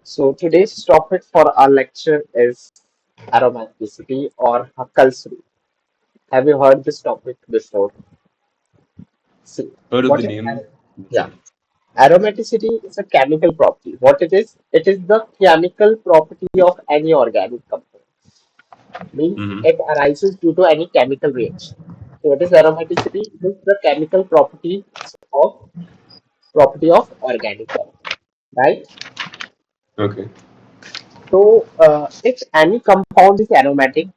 So today's topic for our lecture is aromaticity or Huckel's rule. Have you heard this topic before? See, Heard of what the is name? yeah, aromaticity is a chemical property. What it is? It is the chemical property of any organic compound. Means Mm-hmm. it arises due to any chemical reaction. So what is aromaticity? It is the chemical of property of organic compound, right? Okay. If any compound is aromatic,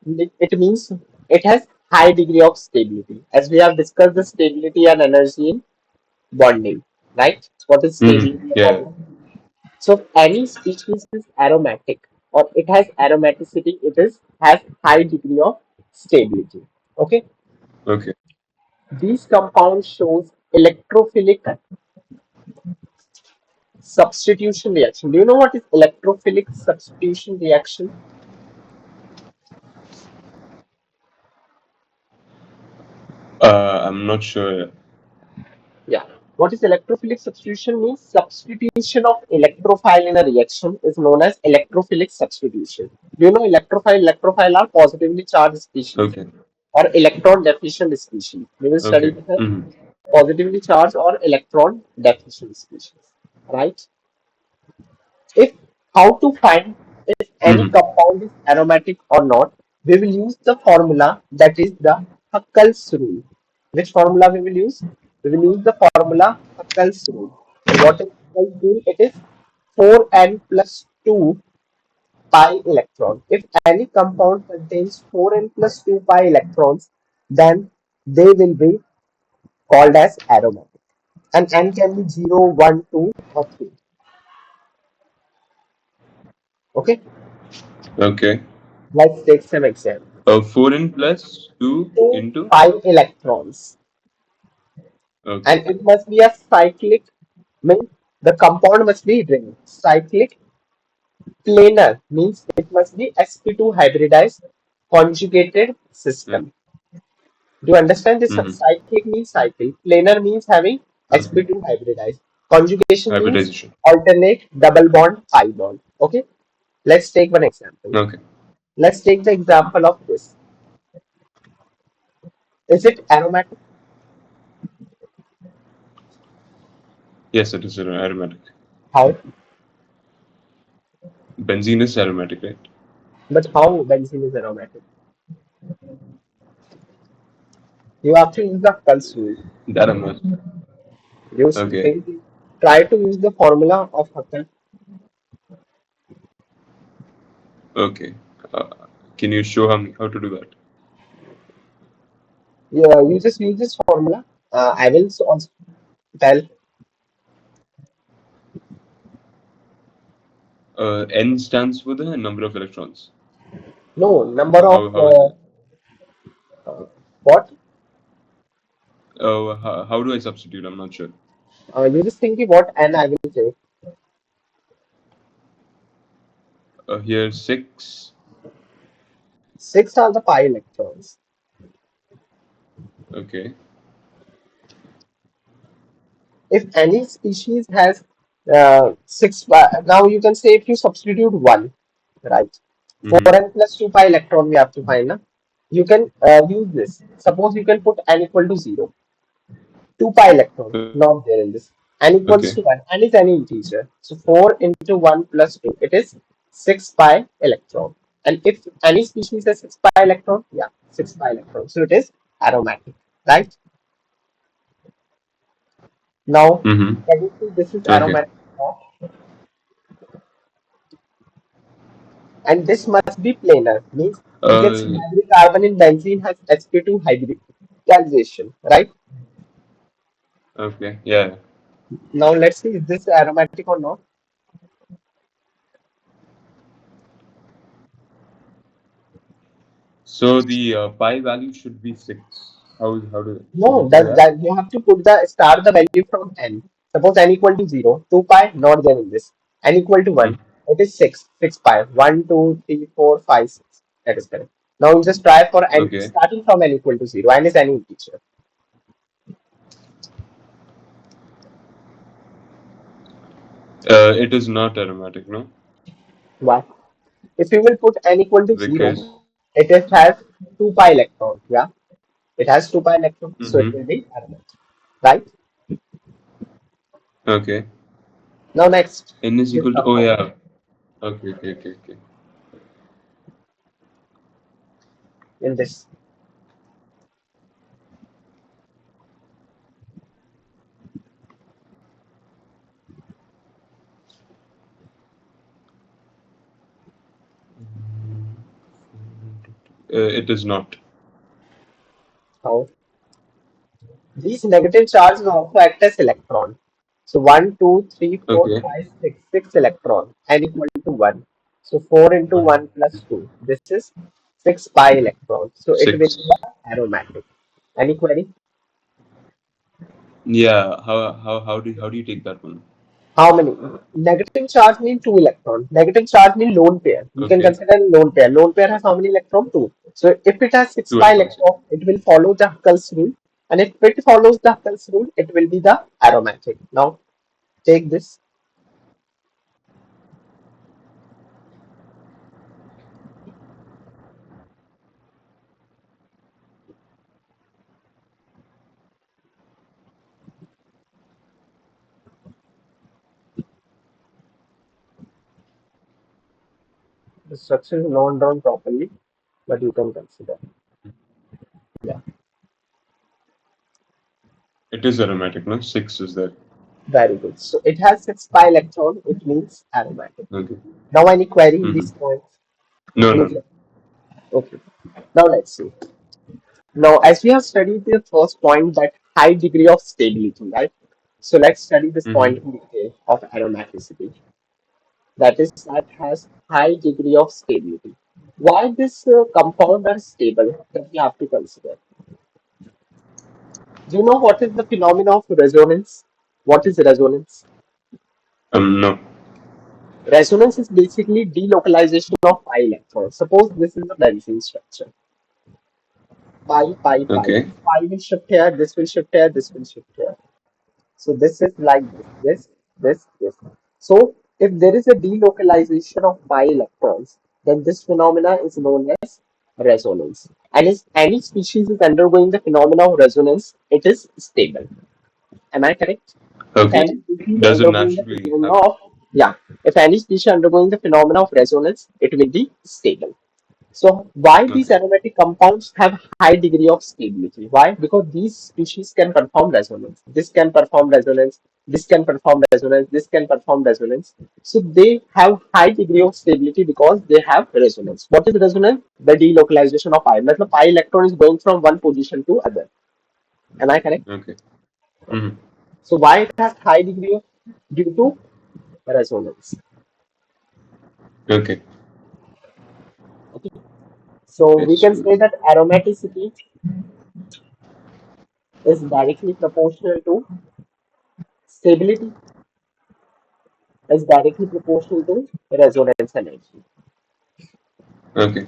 it means it has high degree of stability. As we have discussed the stability and energy in bonding, right? What is Mm-hmm. stability and Yeah. bonding? So if any species is aromatic or it has aromaticity, it is has high degree of stability. Okay. Okay. These compounds shows electrophilic substitution reaction. Do you know what is electrophilic substitution reaction? I'm not sure. Yeah. What is electrophilic substitution means? Substitution of electrophile in a reaction is known as electrophilic substitution. Do you know electrophile are positively charged species Okay. or electron deficient species. We will study Okay. the Mm-hmm. positively charged or electron deficient species. Right? If how to find if any Mm-hmm. compound is aromatic or not, we will use the formula that is the Huckel's rule. Which formula we will use? We will use the formula Huckel's rule. What is Huckel's rule? It is 4n plus 2 pi electron. If any compound contains 4n plus 2 pi electrons, then they will be called as aromatic. And n can be 0, 1, 2, or 3. Okay, Okay. let's take some examples. 4n plus 2 2 into. pi electrons, Okay. and it must be a cyclic, means the compound must be ring. Cyclic planar means it must be sp2 hybridized conjugated Okay. system. Do you understand this? Mm-hmm. Cyclic means cycle, planar means having Okay. sp2 hybridized, conjugation means Hybridization. alternate double bond pi bond. Okay, let's take one example. Okay. Let's take the example of this. Is it aromatic? Yes, it is aromatic. How? Benzene is aromatic, right? But how benzene is aromatic? You have to use the Huckel's rule. That I'm not. Use Okay. think, try to use the formula of Huckel. Okay. Uh, can you show how to do that? Yeah, you just use this formula. I will also tell. N stands for the number of electrons. No number of How is it? what? How do I substitute? I'm not sure. You just think what, and I will say Here 6. six are the pi electrons. Okay. If any species has now you can say if you substitute one, right? Four Mm-hmm. n plus two pi electron we have to find. Na? You can use this. Suppose you can put n equal to 0. 2 pi electron, not there in this. N equals Okay. to 1. N is any integer. So 4 into 1 plus 2, it is 6 pi electron. And if any species has 6 pi electron, yeah, 6 pi electron. So it is aromatic, right? Now, Mm-hmm. can you see this is Okay. aromatic? And this must be planar, means you can see Uh, every carbon in benzene has sp2 hybridization, right? okay. Yeah. Now let's see is this aromatic or not. So the pi value should be 6. Should No, it say that? that you have to put the start the value from n. Suppose n equal to 0, 2 pi, not there in this. N equal to 1, Mm. it is 6, 6 pi. 1, 2, 3, 4, 5, 6. That is correct. Now you just try for n Okay. starting from n equal to 0. N is any integer. It is not aromatic, no? Why? If you will put n equal to 0, Because. has 2 pi electrons. Yeah, it has 2 pi electrons, so it Mm-hmm. will be aromatic. Right? Okay. Now next, N is this equal to. Oh compound. yeah. Okay. Okay. Okay. Okay. In this. It is not. How? These negative charges also act as electron. So one, 2, 3, 4, Okay. 5, 6, 6 electron, n equal to 1. So 4 into 1 plus 2. This is 6 pi electrons. So it will be Six. the aromatic. Any query? Yeah. How do you take that one? How many? Negative charge means 2 electrons. Negative charge means lone pair. You can Okay. consider lone pair. Lone pair has how many electrons? 2. So if it has 6 Two pi electrons. electron, it will follow the Huckel's rule. And if it follows the Huckel's rule, it will be the aromatic. Now take this. The structure is not drawn properly, but you can consider. Yeah, It is aromatic, no? Six is there. very good. So it has 6 pi electron, it means aromatic. Okay. Now any query in Mm-hmm. these points? No, Any no, no. que- Okay. Now let's see. Now, as we have studied the first point, that high degree of stability, right? So let's study this point Mm-hmm. in detail of aromaticity. That is, that has high degree of stability. Why this compound are stable? That we have to consider. Do you know what is the phenomenon of resonance? What is resonance? No. Resonance is basically delocalization of pi electrons. Suppose this is a benzene structure. Pi, pi, pi. Okay. This pi will shift here, this will shift here, this will shift here. So this is like this. So if there is a delocalization of pi electrons, then this phenomena is known as resonance. And if any species is undergoing the phenomena of resonance, it is stable. Am I correct? If Okay. any species Does it undergoing the naturally phenomena happen? of yeah, if any species undergoing the phenomena of resonance, it will be stable. So why these Okay. aromatic compounds have high degree of stability? Why? Because these species can perform resonance. This can perform resonance. This can perform resonance. This can perform resonance. So they have high degree of stability because they have resonance. What is resonance? The delocalization of pi. The pi electron is going from one position to other. Am I correct? Okay. Okay. Mm-hmm. So why it has high degree of due to resonance? Okay. Okay. So we It's can say that aromaticity is directly proportional to stability is directly proportional to resonance energy. okay.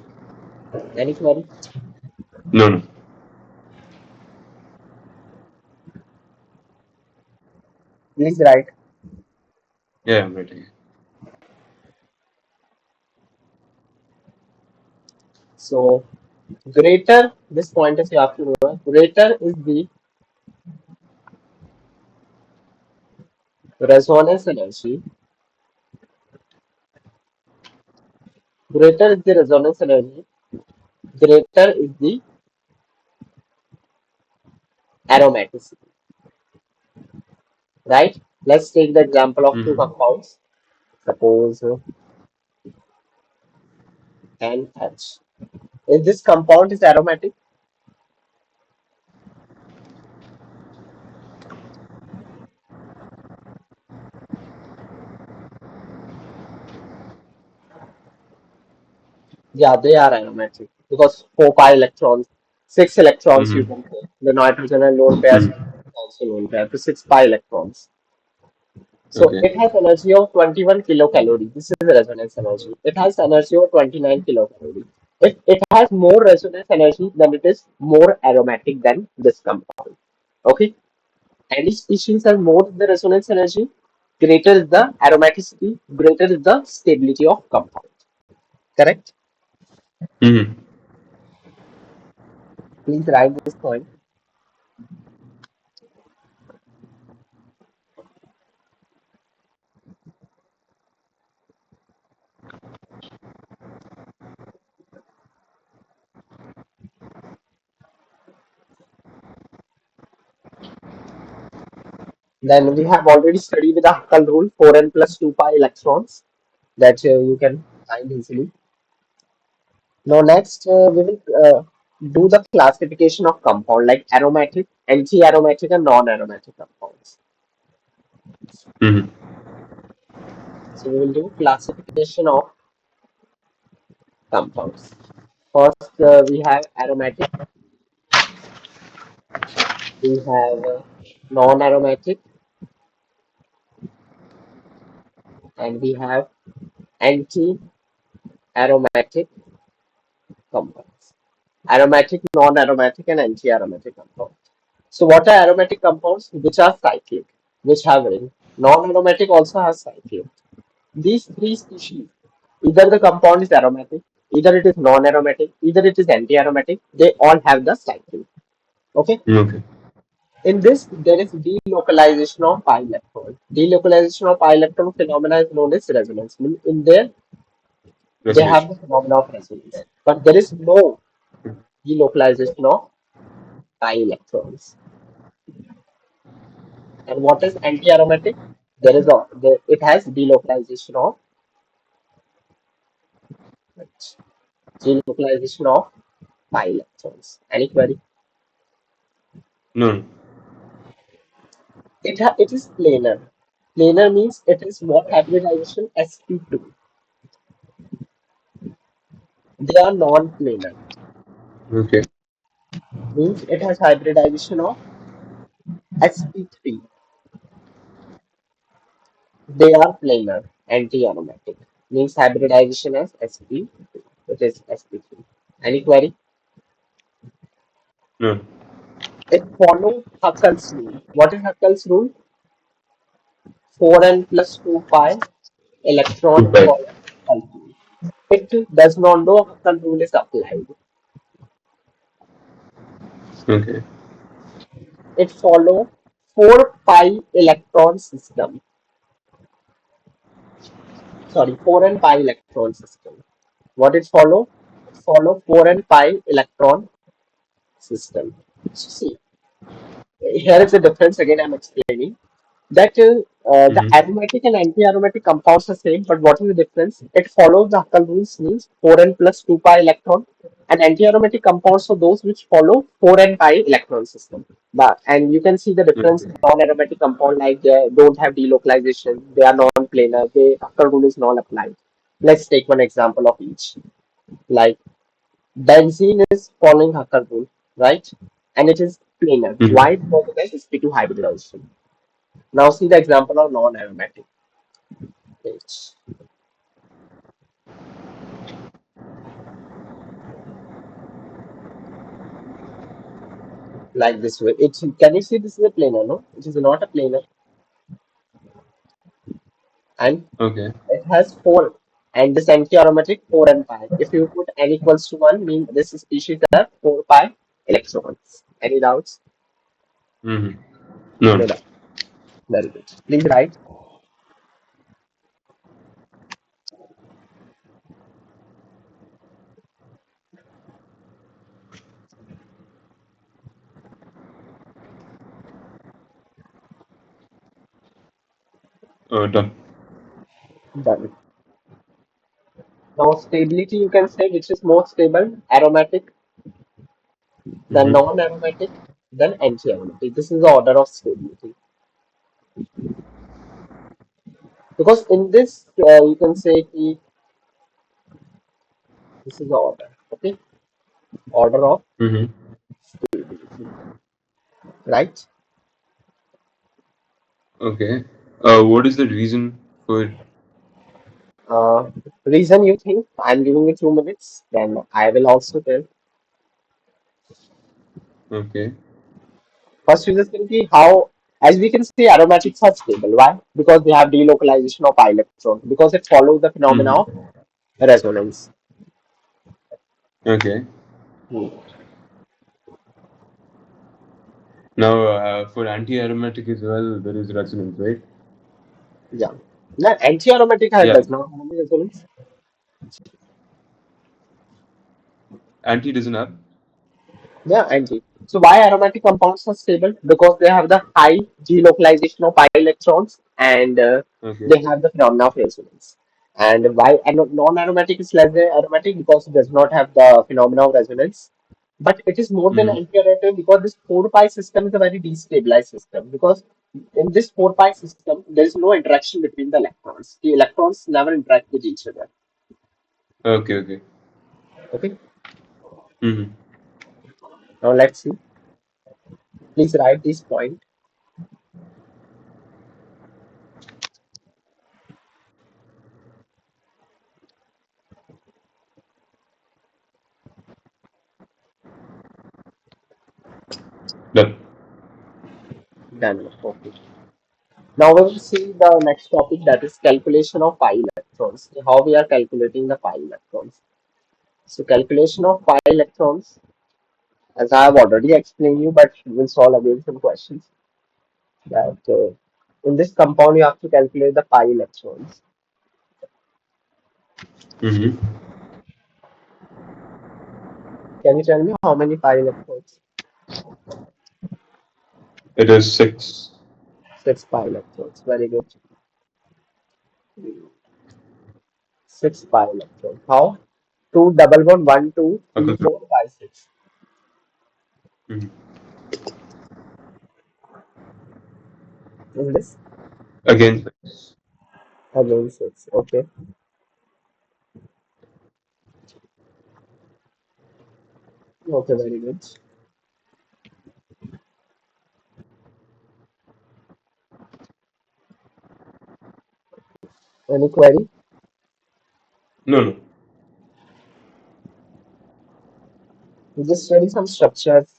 Any query? No, no. Please write. Yeah, I'm writing. So greater, this point is you have to know. Greater is the resonance energy. Greater is the resonance energy. Greater is the aromaticity. Right? Let's take the example of two Mm-hmm. compounds. Suppose NH. If this compound is aromatic, yeah, they are aromatic because 4 pi electrons, 6 electrons you Mm-hmm. can say. The nitrogen and lone pairs Mm-hmm. also lone pair to 6 pi electrons. So Okay. it has energy of 21 kilocalorie. This is the resonance energy. It has energy of 29 kilocalorie. If it has more resonance energy, then it is more aromatic than this compound. Okay. Any species has more the resonance energy? greater is the aromaticity, greater is the stability of compound. Correct? Mm-hmm. Please write this point. Then we have already studied with the Huckel rule, 4n plus 2 pi electrons that you can find easily. Now next we will do the classification of compound like aromatic, anti-aromatic and non-aromatic compounds. Mm-hmm. So we will do classification of compounds. First we have aromatic, we have non-aromatic, and we have anti-aromatic compounds. Aromatic, non-aromatic, and anti-aromatic compounds. So what are aromatic compounds? Which are cyclic, which have ring. Non-aromatic also has cyclic. These three species, either the compound is aromatic, either it is non-aromatic, either it is anti-aromatic, they all have the cycle. Okay. Okay. In this, there is delocalization of pi electron. Delocalization of pi electron phenomena is known as resonance. In there, they have Resonation. the phenomena of resonance, but there is no delocalization of pi electrons. And what is anti-aromatic? It has delocalization of pi electrons. Any query? No, no. It is planar. Planar means it is what hybridization sp2. They are non-planar. Okay. Means it has hybridization of sp3. They are planar, anti-aromatic. Means hybridization as sp, it is sp3. Any query? No. It follows Huckel's rule. What is Huckel's rule? 4n plus 2 pi electron 2 pi. for Huckel. It does not know Huckel rule is applied. Okay. It follows 4 pi electron system. Sorry, 4n pi electron system. What it follow? It follow 4n pi electron system. So see, here is the difference again I'm explaining. That the Mm-hmm. aromatic and anti-aromatic compounds are same, but what is the difference? It follows the Huckel rules means 4n plus 2 pi electron, and anti-aromatic compounds are those which follow 4n pi electron system. And you can see the difference Okay. in non-aromatic compound like they don't have delocalization, they are non-planar, they Huckel rule is not applied. Let's take one example of each. Like benzene is following Huckel rule, right? And it is planar. Why? Mm-hmm. Because it has sp2 hybridization. Now see the example of non-aromatic page. Like this way. It's can you see this is a planar, no? It is not a planar, and Okay. it has four. And this anti-aromatic 4 and pi. If you put n equals to 1, mean this species have 4 pi electrons. Any doubts? Mm-hmm. No. No doubt. Very good. Please write. Done. Done. Now stability you can say which is more stable, aromatic, then Mm-hmm. non-aromatic, then anti-aromatic. This is the order of stability. Because in this you can say this is the order. Okay, order of Mm-hmm. stability, right? Okay. What is the reason for? Uh, Reason you think I'm giving you 2 minutes, then I will also tell. Okay. First, you just think how. As we can see, aromatics are stable. Why? Because they have delocalization of pi electron. Because it follows the phenomena Mm-hmm. of resonance. Okay. Hmm. Now, for anti-aromatic as well, there is resonance, right? Yeah. Now, anti-aromatic Yeah. does not have any resonance. Anti doesn't have. Yeah, anti. So why aromatic compounds are stable? Because they have the high delocalization of pi electrons and Okay. they have the phenomena of resonance. And why non-aromatic is less than aromatic? Because it does not have the phenomena of resonance. But it is more than Mm-hmm. anti-aromatic because this 4 pi system is a very destabilized system. Because in this 4 pi system, there is no interaction between the electrons. The electrons never interact with each other. Okay. Okay. Okay. Mm-hmm. Now let's see. Please write this point. Done. Done. Okay. Now we will see the next topic, that is calculation of pi electrons. How we are calculating the pi electrons. So calculation of pi electrons, as I have already explained you, but we will solve again some questions. That in this compound you have to calculate the pi electrons. Mm-hmm. Can you tell me how many pi electrons? It is 6. 6 pi electrons. Very good. 6 pi electrons. How? Two double bond, one, two, three, Okay. four, five, six. Mm-hmm. Is this? Again, 6. Again six. Okay. Okay, very good. Any query? No, no. We just study some structures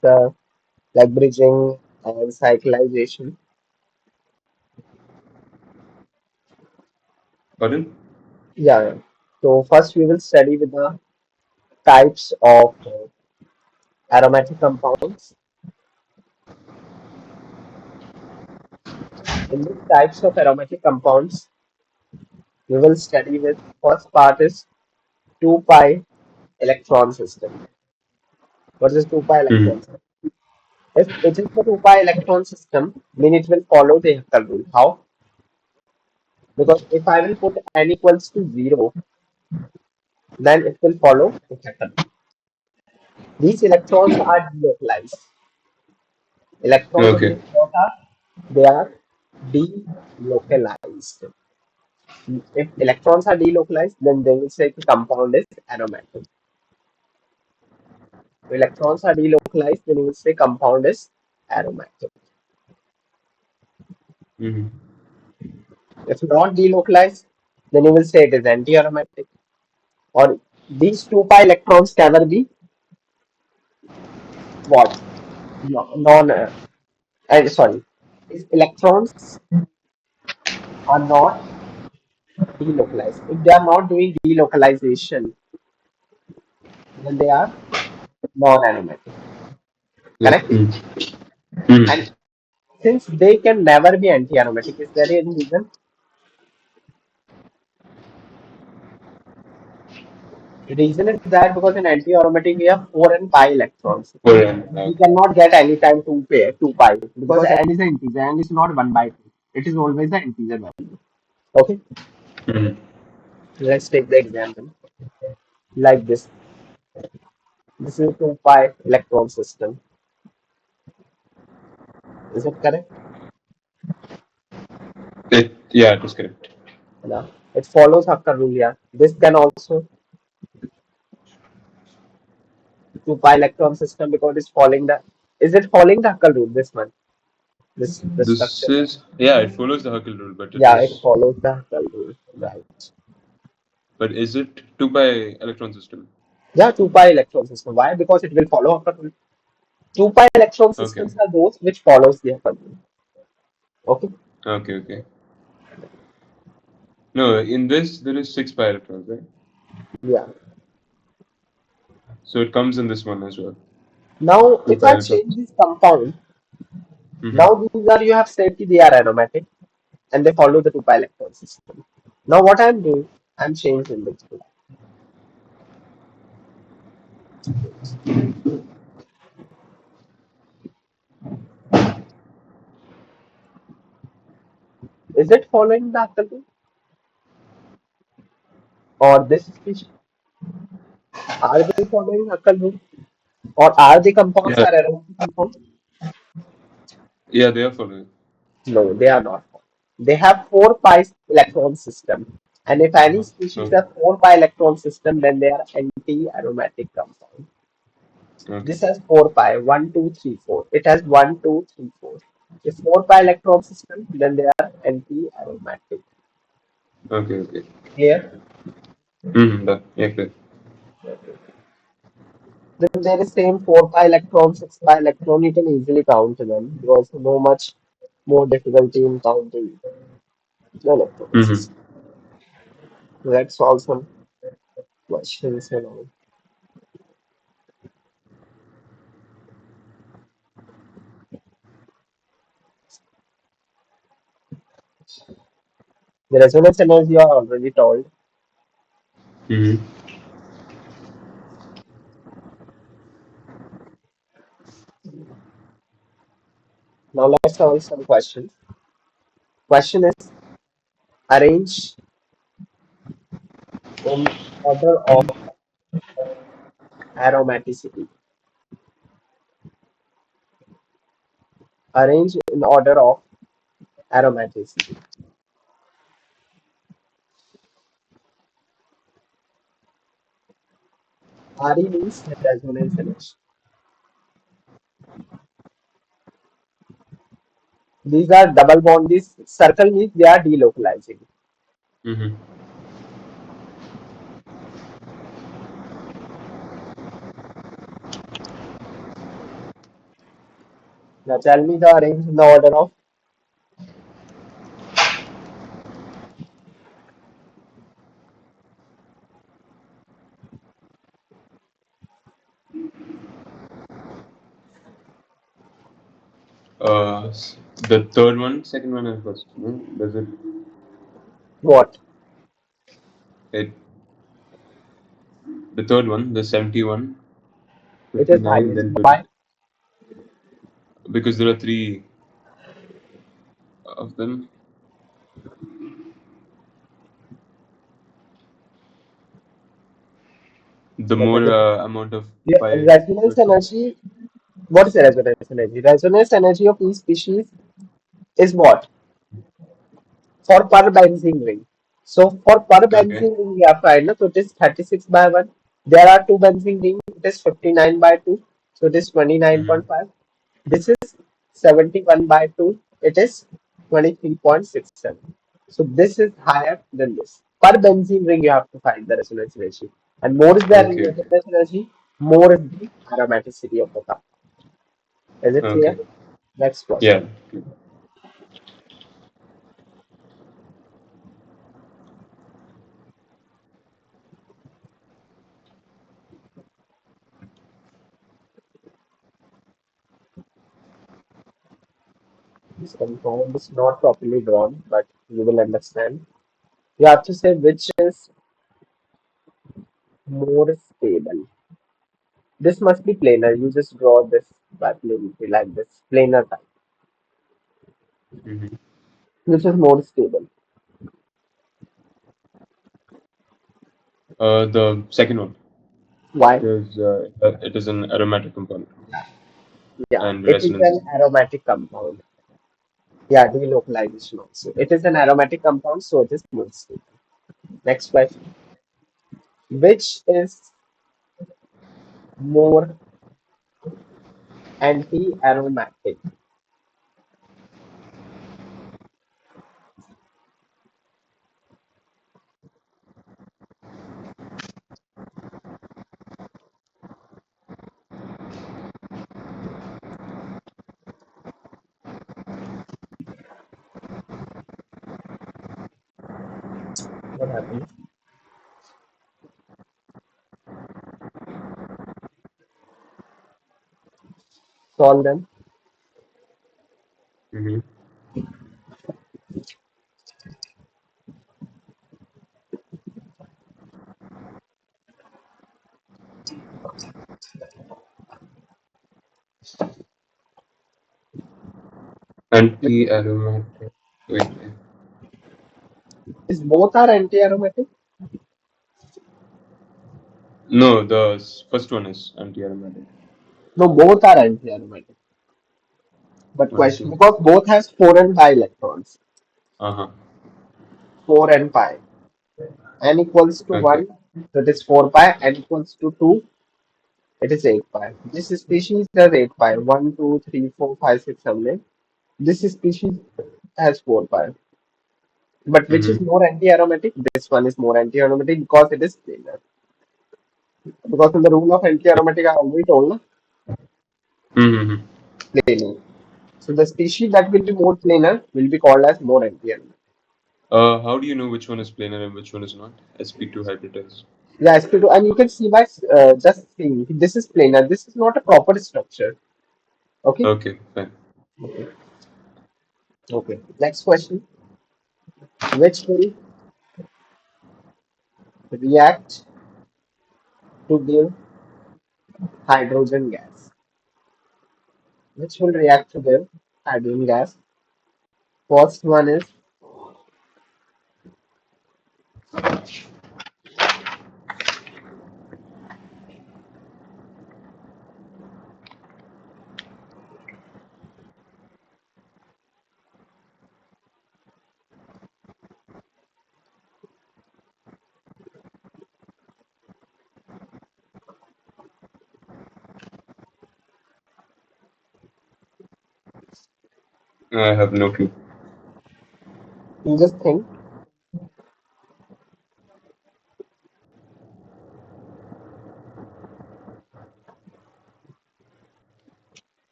like bridging and cyclization. Pardon? Yeah. Yeah. So first we will study with the types of aromatic compounds. In these types of aromatic compounds, we will study with first part is 2 pi electron system. What is 2 pi electron Mm-hmm. system? If it is the 2 pi electron system, then it will follow the Huckel rule. How? Because if I will put n equals to 0, then it will follow the Huckel rule. These electrons are delocalized. Electrons in Okay. this plot are, they are delocalized. If electrons are delocalized, then they will say the compound is aromatic. If electrons are delocalized, then you will say compound is aromatic. Mm-hmm. If not delocalized, then you will say it is anti-aromatic. Or these 2 pi electrons can never be what? No, non. Sorry, these electrons are not delocalized. If they are not doing delocalization, then they are non-aromatic. Correct? And Mm-hmm. since they can never be anti-aromatic, is there any reason? The reason is that because in anti-aromatic we have 4 and pi electrons. We Okay. cannot get any time 2 pi because n is an integer and it's not 1 by 2. It is always the integer value. Okay, Mm-hmm. let's take the example like this. This is a 2 pi electron system. Is it correct? Yeah, it is correct. No. It follows Huckel rule. Yeah. This can also 2 pi electron system because it's following the. Is it following the Huckel rule? This one. This This structure. is, yeah, it follows the Huckel rule, but it Yeah, it is, follows the Huckel rule. Right. but is it 2 pi electron system? Yeah, 2 pi electron system. Why? Because it will follow Huckel rule. 2 pi electron Okay. systems are those which follows the Huckel rule. Okay. Okay, okay. No, in this there is six pi electrons, right? Yeah. So it comes in this one as well. Now, Two if pi I change electrons. this compound, Mm-hmm. now these are you have said that they are aromatic and they follow the 2 pi electron system. Now, what I'm doing, I'm changing this. Is it following the Huckel rule or this species? Are they following Huckel rule or are the compounds Yeah, are aromatic compounds? yeah, they are following. No, they are not. They have 4 pi electron system. And if any species Okay, have 4 pi electron system, then they are anti-aromatic compound. okay, This has 4 pi, 1, 2, 3, 4. It has 1, 2, 3, 4. If 4 pi electron system, then they are anti-aromatic. okay, okay. Here, Mm-hmm. Done. Yeah, clear. then there is same 4 pi electron, 6 pi electron. You can easily count them because no much more difficulty in counting the electron system. Mm-hmm. Let's solve some questions and all. The resonance energy are already told. Mm-hmm. Now let's solve some questions. Question is arrange in order of aromaticity. Arrange in order of aromaticity. RE means resonance energy. These are double bond. This circle means they are delocalizing. Mm-hmm. Now tell me the arrange in the order of The third one, second one, and first. No? Does it? what? It the third one, the 71, It is 59, highest. then Why? 30. Because there are three of them. The But more the amount of pi resonance electrons. energy. What is the resonance energy? Resonance energy of each species is what? For per benzene ring. So for per Okay. benzene ring, we have find so it is 36 by 1. There are two benzene rings, it is 59 by 2. So it is Mm-hmm. 29.5. This is 71 by 2. It is 23.67. So this is higher than this. Per benzene ring, you have to find the resonance energy. And more is the Okay. Okay. resonance energy, more is the aromaticity of the cup. Is it clear? Okay. Next Yeah. question. This compound is not properly drawn, but you will understand. You have to say which is more stable. This must be planar. You just draw this by plain like this, planar type. Mm-hmm. Which is more stable. The second one, Why? because it is an aromatic compound Yeah, and it is resonance is an aromatic compound. Yeah, delocalization also. It is an aromatic compound, so it is more stable. Next question. Which is more anti-aromatic? what happens? Solve them. Mm-hmm. Anti-aromatic. Wait, wait. Is both are anti-aromatic? No, the first one is anti-aromatic. No, both are anti-aromatic. But One, question two. because both has 4 and pi electrons. Uh-huh. 4 and pi. N equals to Okay. 1, that is 4 pi. N equals to 2, it is 8 pi. This species has 8 pi. 1, 2, 3, 4, 5, 6, 7, 8. This species has 4 pi. But which is Mm-hmm. more anti-aromatic? This one is more anti-aromatic because it is planar. Because in the rule of anti-aromatic, I already told na, Mm-hmm. planar. So the species that will be more planar will be called as more anti-aromatic. How do you know which one is planar and which one is not? sp2 hybridized. Yeah, sp2, and you can see by just seeing this is planar. This is not a proper structure. Okay. Okay, fine. Okay. Okay. Next question. Which will react to give hydrogen gas? Which will react to give hydrogen gas? First one is I have no clue. you just think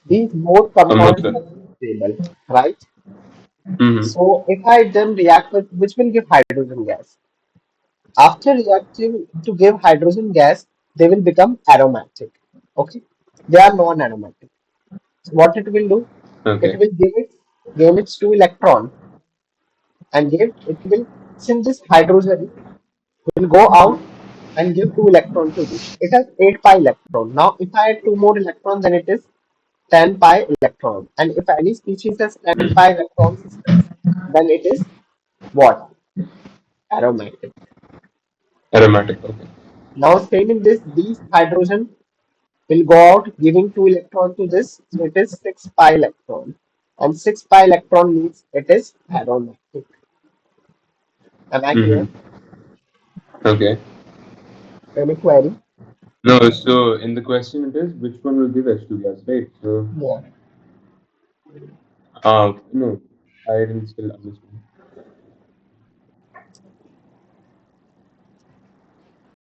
these both I'm not compounds sure. are stable, right? Mm-hmm. So if I then react with which will give hydrogen gas. After reacting to give hydrogen gas, they will become aromatic. Okay, they are non-aromatic. So what it will do? It Okay. will give its two electron and give it will since this hydrogen will go out and give two electron to this. It has 8 pi electron. Now if I add two more electrons then it is 10 pi electron. And if any species has 10 pi electron systems, then it is what? Aromatic. Aromatic. Okay. Now same in this, these hydrogen will go out giving two electron to this. So it is 6 pi electron. And 6 pi electron means it is aromatic. Am I clear? Mm-hmm. Okay. Any query? No, so in the question it is which one will give H2 gas, right? So, Yeah. no, I didn't still understand.